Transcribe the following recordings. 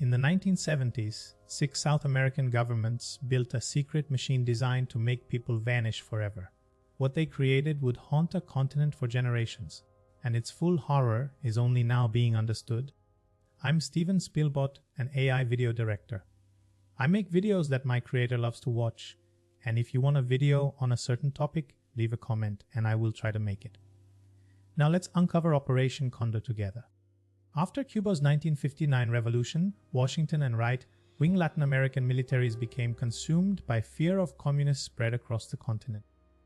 In the 1970s, 6 South American governments built a secret machine designed to make people vanish forever. What they created would haunt a continent for generations, and its full horror is only now being understood. I'm Stephen Spielbot, an AI video director. I make videos that my creator loves to watch, and if you want a video on a certain topic, leave a comment and I will try to make it. Now let's uncover Operation Condor together. After Cuba's 1959 revolution, Washington and right-wing Latin American militaries became consumed by fear of communist spread across the continent.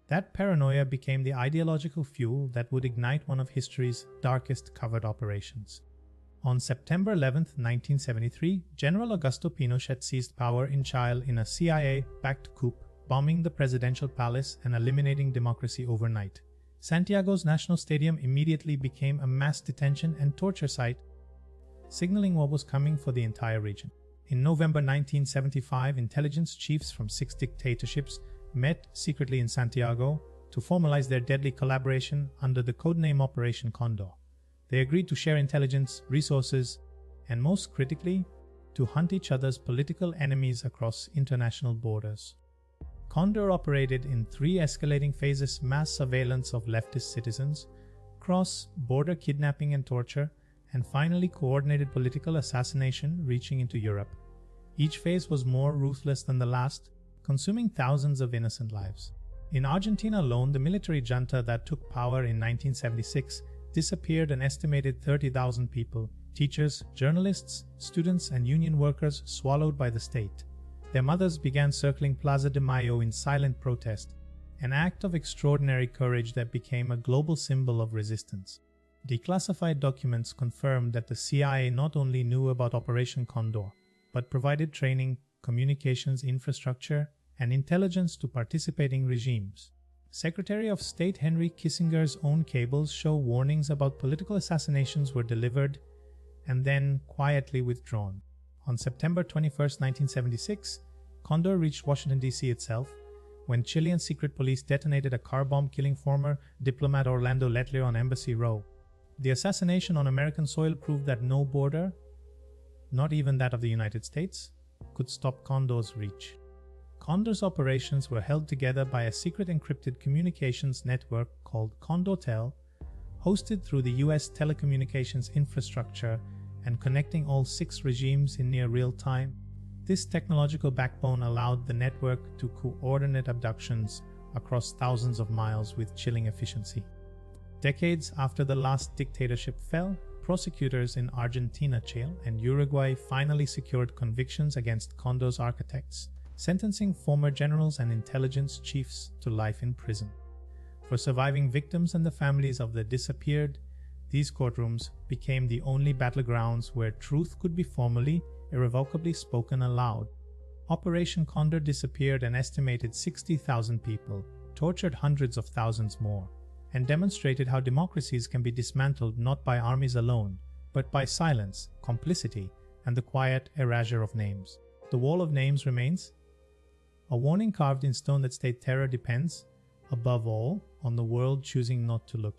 That paranoia became the ideological fuel that would ignite one of history's darkest covert operations. On September 11, 1973, General Augusto Pinochet seized power in Chile in a CIA-backed coup, bombing the presidential palace and eliminating democracy overnight. Santiago's National Stadium immediately became a mass detention and torture site, signaling what was coming for the entire region. In November 1975, intelligence chiefs from 6 dictatorships met secretly in Santiago to formalize their deadly collaboration under the codename Operation Condor. They agreed to share intelligence, resources, and most critically, to hunt each other's political enemies across international borders. Condor operated in 3 escalating phases: mass surveillance of leftist citizens, cross-border kidnapping and torture, and finally coordinated political assassination reaching into Europe. Each phase was more ruthless than the last, consuming thousands of innocent lives. In Argentina alone, the military junta that took power in 1976 disappeared an estimated 30,000 people: teachers, journalists, students, and union workers swallowed by the state. Their mothers began circling Plaza de Mayo in silent protest, an act of extraordinary courage that became a global symbol of resistance. Declassified documents confirmed that the CIA not only knew about Operation Condor, but provided training, communications infrastructure, and intelligence to participating regimes. Secretary of State Henry Kissinger's own cables show warnings about political assassinations were delivered and then quietly withdrawn. On September 21, 1976, Condor reached Washington D.C. itself, when Chilean secret police detonated a car bomb killing former diplomat Orlando Letelier on Embassy Row. The assassination on American soil proved that no border, not even that of the United States, could stop Condor's reach. Condor's operations were held together by a secret encrypted communications network called Condortel, hosted through the U.S. telecommunications infrastructure and connecting all 6 regimes in near real time. This technological backbone allowed the network to coordinate abductions across thousands of miles with chilling efficiency. Decades after the last dictatorship fell, prosecutors in Argentina, Chile, and Uruguay finally secured convictions against Condor's architects, sentencing former generals and intelligence chiefs to life in prison. For surviving victims and the families of the disappeared, these courtrooms became the only battlegrounds where truth could be formally, irrevocably spoken aloud. Operation Condor disappeared an estimated 60,000 people, tortured hundreds of thousands more, and demonstrated how democracies can be dismantled not by armies alone, but by silence, complicity, and the quiet erasure of names. The wall of names remains, a warning carved in stone that states terror depends, above all, on the world choosing not to look.